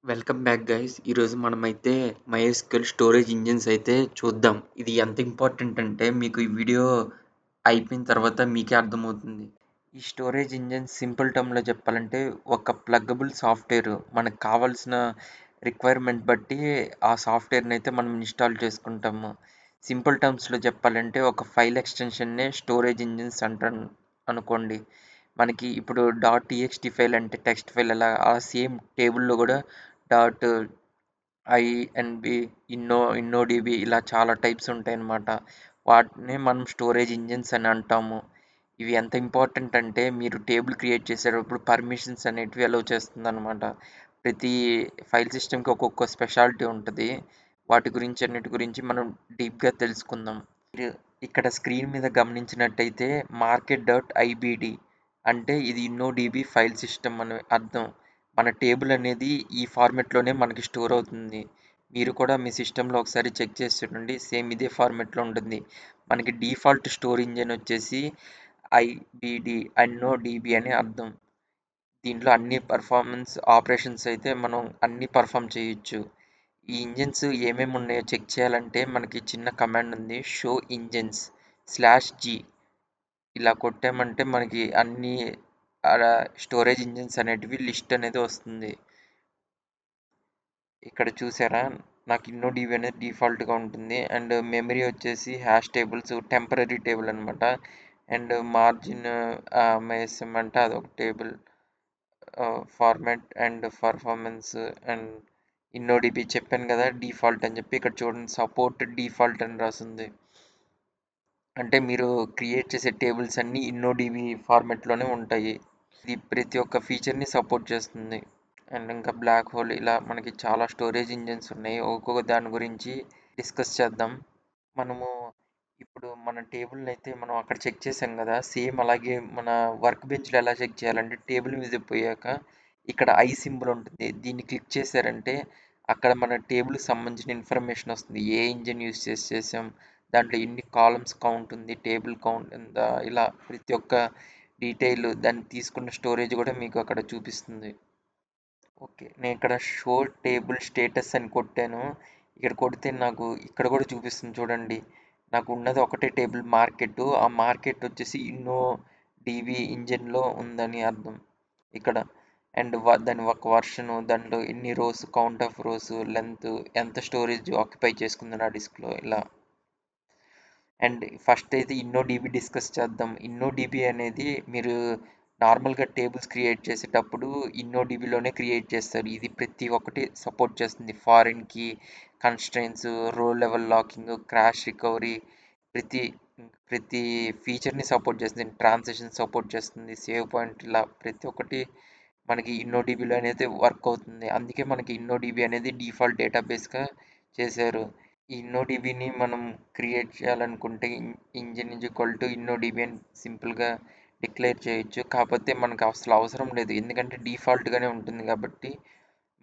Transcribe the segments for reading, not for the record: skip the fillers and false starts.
Welcome back guys. ఈరోజు మనమైతే MySQL storage engines అయితే చూద్దాం. ఇది ఎంత ఇంపార్టెంట్ అంటే మీకు ఈ వీడియో అయిపోయిన తర్వాత మీకే అర్థమవుతుంది. ఈ స్టోరేజ్ ఇంజిన్స్ సింపుల్ టర్మ్‌లో చెప్పాలంటే ఒక ప్లగ్గబుల్ సాఫ్ట్‌వేర్. మనకు కావాల్సిన రిక్వైర్మెంట్ బట్టి ఆ సాఫ్ట్‌వేర్‌ని అయితే మనం ఇన్‌స్టాల్ చేసుకుంటాము. సింపుల్ టర్మ్స్‌లో చెప్పాలంటే ఒక ఫైల్ ఎక్స్‌టెన్షన్‌నే స్టోరేజ్ ఇంజిన్స్ అంటాం అనుకోండి. మనకి ఇప్పుడు .txt ఫైల్ అంటే టెక్స్ట్ ఫైల్ ఆ సేమ్ టేబుల్‌లో కూడా డాట్ ఐఎన్బి, ఇన్నోడిబి ఇలా చాలా టైప్స్ ఉంటాయన్నమాట. వాటిని మనం స్టోరేజ్ ఇంజిన్స్ అని అంటాము. ఇవి ఎంత ఇంపార్టెంట్ అంటే మీరు టేబుల్ క్రియేట్ చేసేటప్పుడు పర్మిషన్స్ అనేటివి అలౌ చేస్తుందన్నమాట. ప్రతి ఫైల్ సిస్టమ్‌కి ఒక్కొక్క స్పెషాలిటీ ఉంటది. వాటి గురించి అన్నిటి గురించి మనం డీప్‌గా తెలుసుకుందాం. మీరు ఇక్కడ స్క్రీన్ మీద గమనించినట్టయితే మార్కెట్ డాట్ ఐబిడి అంటే ఇది ఇన్నోడిబి ఫైల్ సిస్టమ్ అని అర్థం. మన టేబుల్ అనేది ఈ ఫార్మాట్‌లోనే మనకి స్టోర్ అవుతుంది. మీరు కూడా మీ సిస్టమ్‌లో ఒకసారి చెక్ చేసి చూడండి. సేమ్ ఇదే ఫార్మాట్‌లో ఉంటుంది. మనకి డిఫాల్ట్ స్టోర్ ఇంజిన్ వచ్చేసి ఐబిడి ఇన్నోడిబి అని అర్థం. దీంట్లో అన్ని పర్ఫార్మెన్స్ ఆపరేషన్స్ అయితే మనం అన్నీ పర్ఫామ్ చేయొచ్చు. ఈ ఇంజిన్స్ ఏమేమి ఉన్నాయో చెక్ చేయాలంటే మనకి చిన్న కమాండ్ ఉంది. షో ఇంజిన్స్ /g ఇలా కొట్టామంటే మనకి అన్ని స్టోరేజ్ ఇంజిన్స్ అనేటివి లిస్ట్ అనేది వస్తుంది. ఇక్కడ చూసారా, నాకు ఇన్నోడిబి అనేది డిఫాల్ట్‌గా ఉంటుంది. అండ్ మెమరీ వచ్చేసి హ్యాష్ టేబుల్స్ టెంపరరీ టేబుల్ అనమాట. అండ్ మార్జిన్ MySM అంటే అదొక table format and performance. And InnoDB చెప్పాను కదా డిఫాల్ట్ అని చెప్పి. ఇక్కడ చూడండి సపోర్ట్ డిఫాల్ట్ అని రాసింది. అంటే మీరు క్రియేట్ చేసే టేబుల్స్ అన్నీ ఇన్నోడిబి ఫార్మాట్‌లోనే ఉంటాయి. ఇది ప్రతి ఒక్క ఫీచర్‌ని సపోర్ట్ చేస్తుంది. అండ్ ఇంకా బ్లాక్ హోల్ ఇలా మనకి చాలా స్టోరేజ్ ఇంజిన్స్ ఉన్నాయి. ఒక్కొక్క దాని గురించి డిస్కస్ చేద్దాం. మనము ఇప్పుడు మన టేబుల్ని అయితే మనం అక్కడ చెక్ చేసాం కదా, సేమ్ అలాగే మన వర్క్ బెంచ్లో ఎలా చెక్ చేయాలంటే టేబుల్ మీద పోయాక ఇక్కడ ఐ సింబల్ ఉంటుంది. దీన్ని క్లిక్ చేశారంటే అక్కడ మన టేబుల్కి సంబంధించిన ఇన్ఫర్మేషన్ వస్తుంది. ఏ ఇంజిన్ యూస్ చేసాం, దాంట్లో ఎన్ని కాలమ్స్ కౌంట్ ఉంది, టేబుల్ కౌంట్ ఎంత, ఇలా ప్రతి ఒక్క డీటెయిల్ దాన్ని తీసుకున్న స్టోరేజ్ కూడా మీకు అక్కడ చూపిస్తుంది. ఓకే, నేను ఇక్కడ షో టేబుల్ స్టేటస్ అని కొట్టాను. ఇక్కడ కొడితే నాకు ఇక్కడ కూడా చూపిస్తుంది చూడండి. నాకు ఉన్నది ఒకటే టేబుల్ మార్కెట్. ఆ మార్కెట్ వచ్చేసి ఇన్నో డివి ఇంజిన్లో ఉందని అర్థం ఇక్కడ. అండ్ దాని ఒక వర్షను, దాంట్లో ఎన్ని rows, count of rows, length, ఎంత స్టోరేజ్ ఆక్యుపై చేసుకుంది నా డిస్క్లో ఇలా. అండ్ ఫస్ట్ అయితే ఇన్నోడిబి డిస్కస్ చేద్దాం. ఇన్నోడిబి అనేది మీరు నార్మల్గా టేబుల్స్ క్రియేట్ చేసేటప్పుడు ఇన్నోడిబిలోనే క్రియేట్ చేస్తారు. ఇది ప్రతి ఒక్కటి సపోర్ట్ చేస్తుంది. ఫారిన్కి constraints, row level locking, crash recovery, ప్రతి ప్రతి ఫీచర్ని సపోర్ట్ చేస్తుంది. ట్రాన్సాక్షన్ సపోర్ట్ చేస్తుంది, సేవ్ పాయింట్, ఇలా ప్రతి ఒక్కటి మనకి ఇన్నోడిబిలో అనేది వర్క్ అవుతుంది. అందుకే మనకి ఇన్నోడిబి అనేది డిఫాల్ట్ డేటాబేస్గా చేశారు. ఈ ఇన్నోడిబిని మనం క్రియేట్ చేయాలనుకుంటే ఇంజిన్ ఈజ్ ఈక్వల్ టు ఇన్నోడిబి అని సింపుల్గా డిక్లేర్ చేయొచ్చు. కాకపోతే మనకు అసలు అవసరం లేదు, ఎందుకంటే డిఫాల్ట్గానే ఉంటుంది కాబట్టి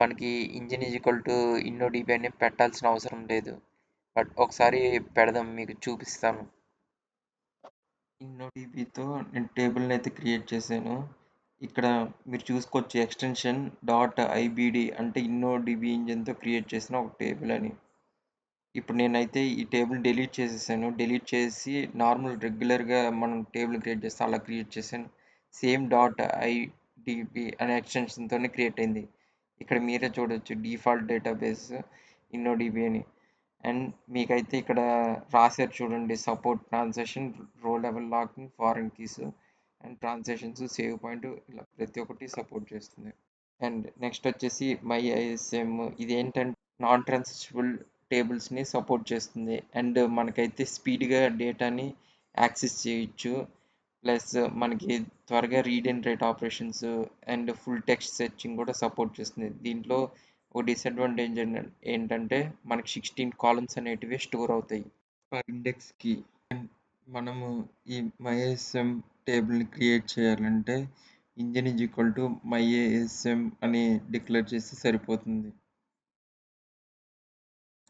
మనకి ఇంజిన్ ఈజ్ ఈక్వల్ టు ఇన్నోడిబి అని పెట్టాల్సిన అవసరం లేదు. బట్ ఒకసారి పెడదాం, మీకు చూపిస్తాను. ఇన్నోడిబితో నేను టేబుల్ని అయితే క్రియేట్ చేశాను. ఇక్కడ మీరు చూసుకోవచ్చు ఎక్స్టెన్షన్ .ibd అంటే ఇన్నోడిబి ఇంజిన్తో క్రియేట్ చేసిన ఒక టేబుల్ అని. ఇప్పుడు నేనైతే ఈ టేబుల్ డిలీట్ చేసేసాను. డిలీట్ చేసి నార్మల్ రెగ్యులర్గా మనం టేబుల్ క్రియేట్ చేస్తే అలా క్రియేట్ చేశాను. సేమ్ .idb అనే ఎక్స్టెన్షన్తోనే క్రియేట్ అయింది. ఇక్కడ మీరే చూడొచ్చు డిఫాల్ట్ డేటాబేస్ ఇన్నోడిబి అని. అండ్ మీకైతే ఇక్కడ రాశారు చూడండి, సపోర్ట్ ట్రాన్సాక్షన్, రో level locking, foreign keys and transactions, save point, ఇలా ప్రతి ఒక్కటి సపోర్ట్ చేస్తుంది. అండ్ నెక్స్ట్ వచ్చేసి MyISM. ఇదేంటంటే నాన్ ట్రాన్సిబుల్ టేబుల్స్ని సపోర్ట్ చేస్తుంది. అండ్ మనకైతే స్పీడ్గా డేటాని యాక్సెస్ చేయొచ్చు. ప్లస్ మనకి త్వరగా read and right operations and full text searching కూడా సపోర్ట్ చేస్తుంది. దీంట్లో ఒక డిసడ్వాంటేజ్ ఏంటంటే మనకి 16 కాలమ్స్ అనేటివి స్టోర్ అవుతాయి పర్ ఇండెక్స్కి. అండ్ మనము ఈ MyISM టేబుల్ని క్రియేట్ చేయాలంటే engine is equal to MyISM అని డిక్లేర్ చేస్తే సరిపోతుంది.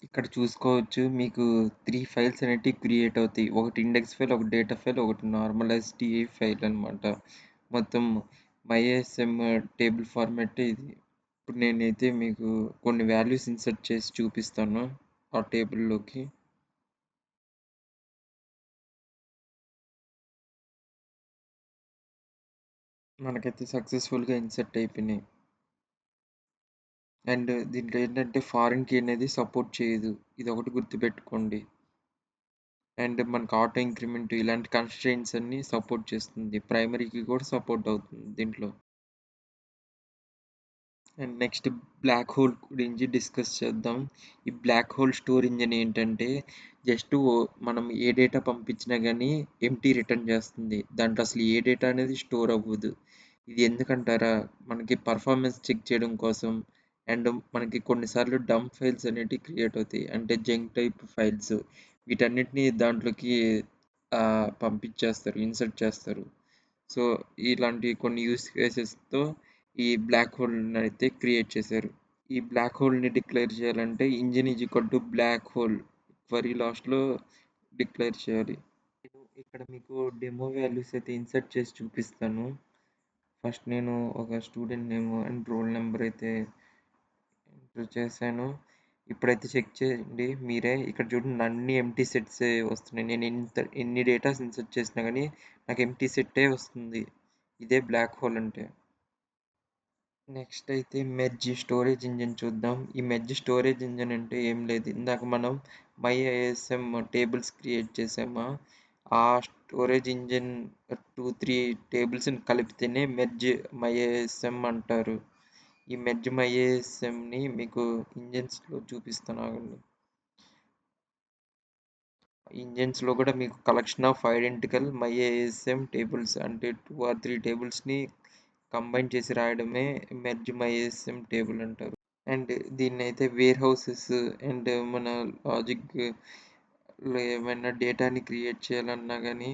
ఇక్కడ చూసుకోవచ్చు మీకు 3 ఫైల్స్ అనేటివి క్రియేట్ అవుతాయి. ఒకటి ఇండెక్స్ ఫైల్, ఒకటి డేటా ఫైల్, ఒకటి నార్మల్ STI ఫైల్ అనమాట. మొత్తం MyISM టేబుల్ ఫార్మాట్ ఇది. ఇప్పుడు నేనైతే మీకు కొన్ని వాల్యూస్ ఇన్సర్ట్ చేసి చూపిస్తాను ఆ టేబుల్లోకి. మనకైతే సక్సెస్ఫుల్గా ఇన్సర్ట్ అయిపోయినాయి. అండ్ దీంట్లో ఏంటంటే ఫారిన్ కీ అనేది సపోర్ట్ చేయదు. ఇదొకటి గుర్తుపెట్టుకోండి. అండ్ మనకు ఆటో ఇంక్రిమెంట్ ఇలాంటి కన్‌స్ట్రెయింట్స్ అన్నీ సపోర్ట్ చేస్తుంది. ప్రైమరీకి కూడా సపోర్ట్ అవుతుంది దీంట్లో. అండ్ నెక్స్ట్ బ్లాక్ హోల్ గురించి డిస్కస్ చేద్దాం. ఈ బ్లాక్ హోల్ స్టోర్ ఇంజిన్ ఏంటంటే జస్ట్ మనం ఏ డేటా పంపించినా గానీ ఎంప్టీ రిటర్న్ చేస్తుంది. దాంట్లో అసలు ఏ డేటా అనేది స్టోర్ అవ్వదు. ఇది ఎందుకంటారా? మనకి పర్ఫార్మెన్స్ చెక్ చేయడం కోసం అండ్ మనకి కొన్నిసార్లు డంప్ ఫైల్స్ అనేటివి క్రియేట్ అవుతాయి. అంటే జంక్ టైప్ ఫైల్స్ వీటన్నిటిని దాంట్లోకి పంపించేస్తారు. ఇన్సర్ట్ చేస్తారు. సో, ఇలాంటి కొన్ని యూజ్ కేసెస్‌తో ఈ బ్లాక్ హోల్‌నయితే క్రియేట్ చేశారు. ఈ బ్లాక్ హోల్‌ని డిక్లేర్ చేయాలంటే engine is equal to black hole query లాస్ట్‌లో డిక్లేర్ చేయాలి. నేను ఇక్కడ మీకు డెమో వాల్యూస్ అయితే ఇన్సర్ట్ చేసి చూపిస్తాను. ఫస్ట్ నేను ఒక student name and roll number అయితే ఎంటర్ చేశాను. ఇప్పుడైతే చెక్ చేయండి మీరే. ఇక్కడ చూడండి అన్ని ఎంప్టీ సెట్సే వస్తున్నాయి. నేను ఎన్ని డేటాస్ ఇన్సర్ట్ చేసినా గానీ నాకు ఎంప్టీ సెట్టే వస్తుంది. ఇదే బ్లాక్ హోల్ అంటే. నెక్స్ట్ అయితే మెర్జ్ స్టోరేజ్ ఇంజిన్ చూద్దాం. ఈ మెర్జ్ స్టోరేజ్ ఇంజిన్ అంటే ఏం లేదు. ఇందాక మనం MyISM టేబుల్స్ క్రియేట్ చేసామా, ఆ స్టోరేజ్ ఇంజిన్ 2, 3 టేబుల్స్‌ని కలిపితేనే మెర్జ్ MyISM అంటారు. ఈ మెర్జ్ MyISMని మీకు ఇంజిన్స్‌లో చూపిస్తాను ఆగండి. ఇంజిన్స్‌లో కూడా మీకు collection of identical MyISM tables అంటే 2 ఆర్ 3 టేబుల్స్‌ని కంబైన్ చేసి రాయడమే మెర్జ్ MyISM టేబుల్ అంటారు. అండ్ దీన్నైతే వేర్ హౌసెస్ అండ్ మన లాజిక్‌లో ఏమైనా డేటాని క్రియేట్ చేయాలన్నా గానీ,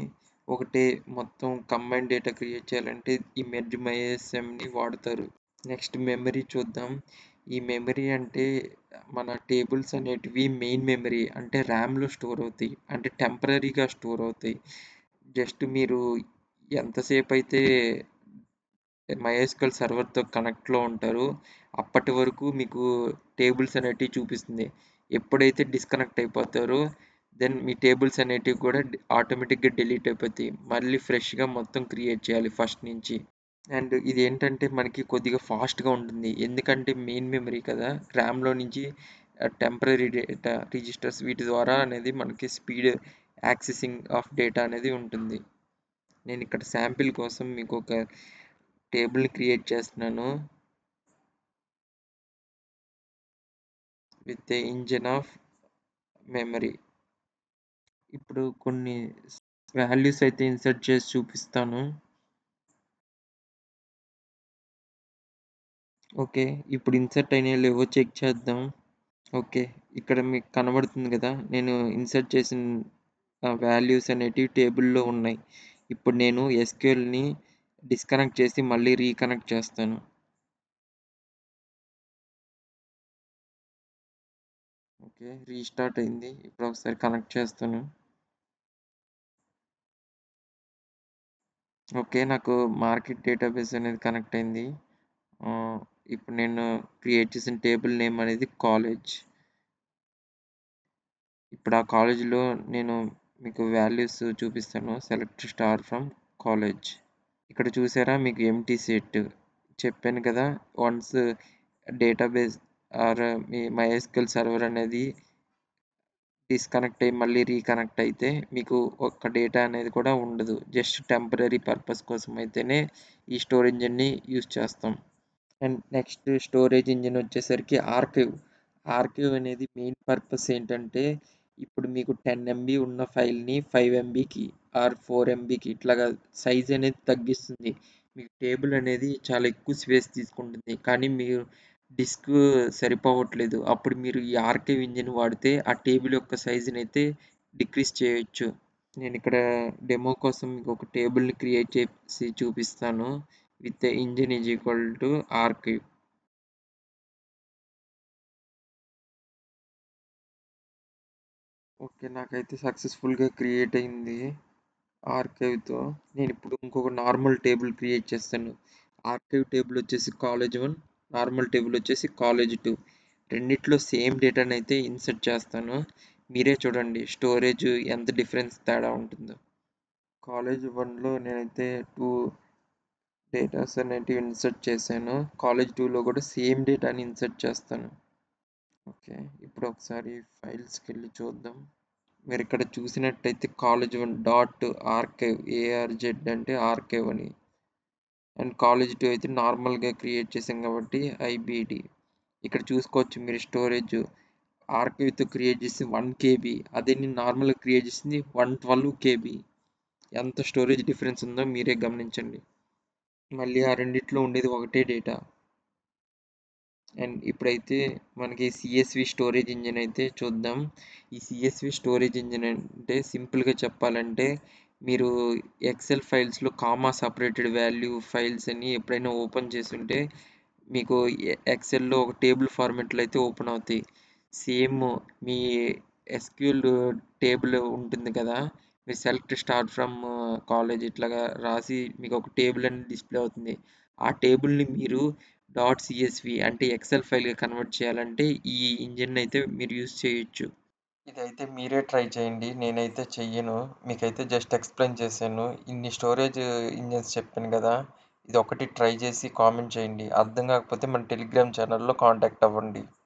ఒకటే మొత్తం కంబైన్డ్ డేటా క్రియేట్ చేయాలంటే ఈ మెర్జ్ MySMని వాడతారు. నెక్స్ట్ మెమరీ చూద్దాం. ఈ మెమరీ అంటే మన టేబుల్స్ అనేటివి మెయిన్ మెమరీ అంటే ర్యామ్‌లో స్టోర్ అవుతాయి. అంటే టెంపరరీగా స్టోర్ అవుతాయి. జస్ట్ మీరు ఎంతసేపయితే MySQL సర్వర్‌తో కనెక్ట్‌లో ఉంటారో అప్పటి వరకు మీకు టేబుల్స్ అనేటివి చూపిస్తుంది. ఎప్పుడైతే డిస్కనెక్ట్ అయిపోతారో దెన్ మీ టేబుల్స్ అనేటివి కూడా ఆటోమేటిక్‌గా డిలీట్ అయిపోతాయి. మళ్ళీ ఫ్రెష్‌గా మొత్తం క్రియేట్ చేయాలి ఫస్ట్ నుంచి. అండ్ ఇదేంటంటే మనకి కొద్దిగా ఫాస్ట్‌గా ఉంటుంది. ఎందుకంటే మెయిన్ మెమరీ కదా! ర్యామ్‌లో నుంచి టెంపరరీ డేటా రిజిస్టర్స్ వీటి ద్వారా అనేది మనకి స్పీడ్ యాక్సెసింగ్ ఆఫ్ డేటా అనేది ఉంటుంది. నేనిక్కడ శాంపిల్ కోసం మీకొక టేబుల్‌ని క్రియేట్ చేస్తున్నాను. With a engine of memory. ఇప్పుడు కొన్ని వాల్యూస్ అయితే ఇన్సర్ట్ చేసి చూపిస్తాను. ఓకే. ఇప్పుడు ఇన్సర్ట్ అయినాయో లేవో చెక్ చేద్దాం. ఓకే. ఇక్కడ మీకు కనబడుతుంది గదా! నేను ఇన్సర్ట్ చేసిన వాల్యూస్ అనేటివి టేబుల్‌లో ఉన్నాయి. ఇప్పుడు నేను ఎస్‌క్యూఎల్‌ని డిస్కనెక్ట్ చేసి మళ్ళీ రీకనెక్ట్ చేస్తాను. ఓకే. రీస్టార్ట్ అయింది. ఇప్పుడు ఒకసారి కనెక్ట్ చేస్తాను. ఓకే. నాకు మార్కెట్ డేటాబేస్ అనేది కనెక్ట్ అయింది. ఆహ్, ఇప్పుడు నేను క్రియేట్ చేసిన టేబుల్ నేమ్ అనేది కాలేజ్. ఇప్పుడు ఆ కాలేజ్‌లో నేను మీకు వాల్యూస్ చూపిస్తాను. Select star from college. ఇక్కడ చూసారా మీకు ఎంప్టీ సెట్. చెప్పాను కదా! వన్స్ డేటాబేస్ ఆర్ మీ MySQL సర్వర్ అనేది డిస్కనెక్ట్ అయ్యి మళ్ళీ రీకనెక్ట్ అయితే మీకు ఒక్క డేటా అనేది కూడా ఉండదు. జస్ట్ టెంపరరీ పర్పస్ కోసం అయితేనే ఈ స్టోరేజ్ ఇంజిన్‌ని యూజ్ చేస్తాం. అండ్ నెక్స్ట్ స్టోరేజ్ ఇంజిన్ వచ్చేసరికి ఆర్కైవ్. ఆర్కైవ్ అనేది మెయిన్ పర్పస్ ఏంటంటే, ఇప్పుడు మీకు 10 ఎంబీ ఉన్న ఫైల్‌ని 5 ఎంబీకి ఆర్ 4 ఎంబీకి ఇట్లాగా సైజ్ అనేది తగ్గిస్తుంది. మీకు టేబుల్ అనేది చాలా ఎక్కువ స్పేస్ తీసుకుంటుంది. కానీ మీరు డిస్క్ సరిపోవట్లేదు. అప్పుడు మీరు ఈ ఆర్కైవ్ ఇంజిన్ వాడితే ఆ టేబుల్ యొక్క సైజునైతే డిక్రీజ్ చేయొచ్చు. నేనిక్కడ డెమో కోసం మీకొక టేబుల్‌ని క్రియేట్ చేసి చూపిస్తాను. With engine is equal to archive. Okay. నాకైతే సక్సెస్‌ఫుల్‌గా క్రియేట్ అయింది ఆర్కైవ్‌తో. నేనిప్పుడు ఇంకొక నార్మల్ టేబుల్ క్రియేట్ చేస్తాను. ఆర్కైవ్ టేబుల్ వచ్చేసి కాలేజ్ 1. నార్మల్ టేబుల్ వచ్చేసి కాలేజ్ 2. రెండిట్లో సేమ్ డేటాని అయితే ఇన్సర్ట్ చేస్తాను. మీరే చూడండి స్టోరేజ్ ఎంత డిఫరెన్స్ తేడా ఉంటుందో. కాలేజ్ 1లో నేనైతే 2 డేటాస్ అనేటివి ఇన్సర్ట్ చేశాను. కాలేజ్ 2లో కూడా సేమ్ డేటాని ఇన్సర్ట్ చేస్తాను. ఓకే, ఇప్పుడు ఒకసారి ఫైల్స్కి వెళ్ళి చూద్దాం. మీరు ఇక్కడ చూసినట్టయితే కాలేజ్ 1 డాట్ ఆర్కైవ్, ఏఆర్జెడ్ అంటే ఆర్కైవ్ అని, అండ్ కాలేజ్ 2 అయితే నార్మల్గా క్రియేట్ చేసాం కాబట్టి ఐబిడి. ఇక్కడ చూసుకోవచ్చు మీరు స్టోరేజ్ ఆర్కైవ్తో క్రియేట్ చేసి 1 KB, అదే నేను నార్మల్గా క్రియేట్ చేసింది 112 KB. ఎంత స్టోరేజ్ డిఫరెన్స్ ఉందో మీరే గమనించండి. మళ్ళీ ఆ రెండిట్లో ఉండేది ఒకటే డేటా. అండ్ ఇప్పుడైతే మనకి సిఎస్వి స్టోరేజ్ ఇంజిన్ అయితే చూద్దాం. ఈ సిఎస్వి స్టోరేజ్ ఇంజిన్ అంటే సింపుల్గా చెప్పాలంటే, మీరు ఎక్సెల్ ఫైల్స్లో కామా సపరేటెడ్ వాల్యూ ఫైల్స్ అని ఎప్పుడైనా ఓపెన్ చేస్తుంటే మీకు ఎక్సెల్లో ఒక టేబుల్ ఫార్మెట్లో అయితే ఓపెన్ అవుతాయి. సేమ్ మీ ఎస్క్యూఎల్ టేబుల్ ఉంటుంది కదా, మీరు సెలెక్ట్ స్టార్ట్ ఫ్రమ్ కాలేజ్ ఇట్లాగా రాసి మీకు ఒక టేబుల్ అనేది డిస్ప్లే అవుతుంది. ఆ టేబుల్ని మీరు .csv అంటే ఎక్సెల్ ఫైల్గా కన్వర్ట్ చేయాలంటే ఈ ఇంజిన్ అయితే మీరు యూజ్ చేయొచ్చు. ఇదైతే మీరే ట్రై చేయండి, నేనైతే చెయ్యను. మీకైతే జస్ట్ ఎక్స్ప్లెయిన్ చేశాను. ఇన్ని స్టోరేజ్ ఇంజిన్స్ చెప్పాను కదా, ఇది ఒకటి ట్రై చేసి కామెంట్ చేయండి. అర్థం కాకపోతే మన టెలిగ్రామ్ ఛానల్లో కాంటాక్ట్ అవ్వండి.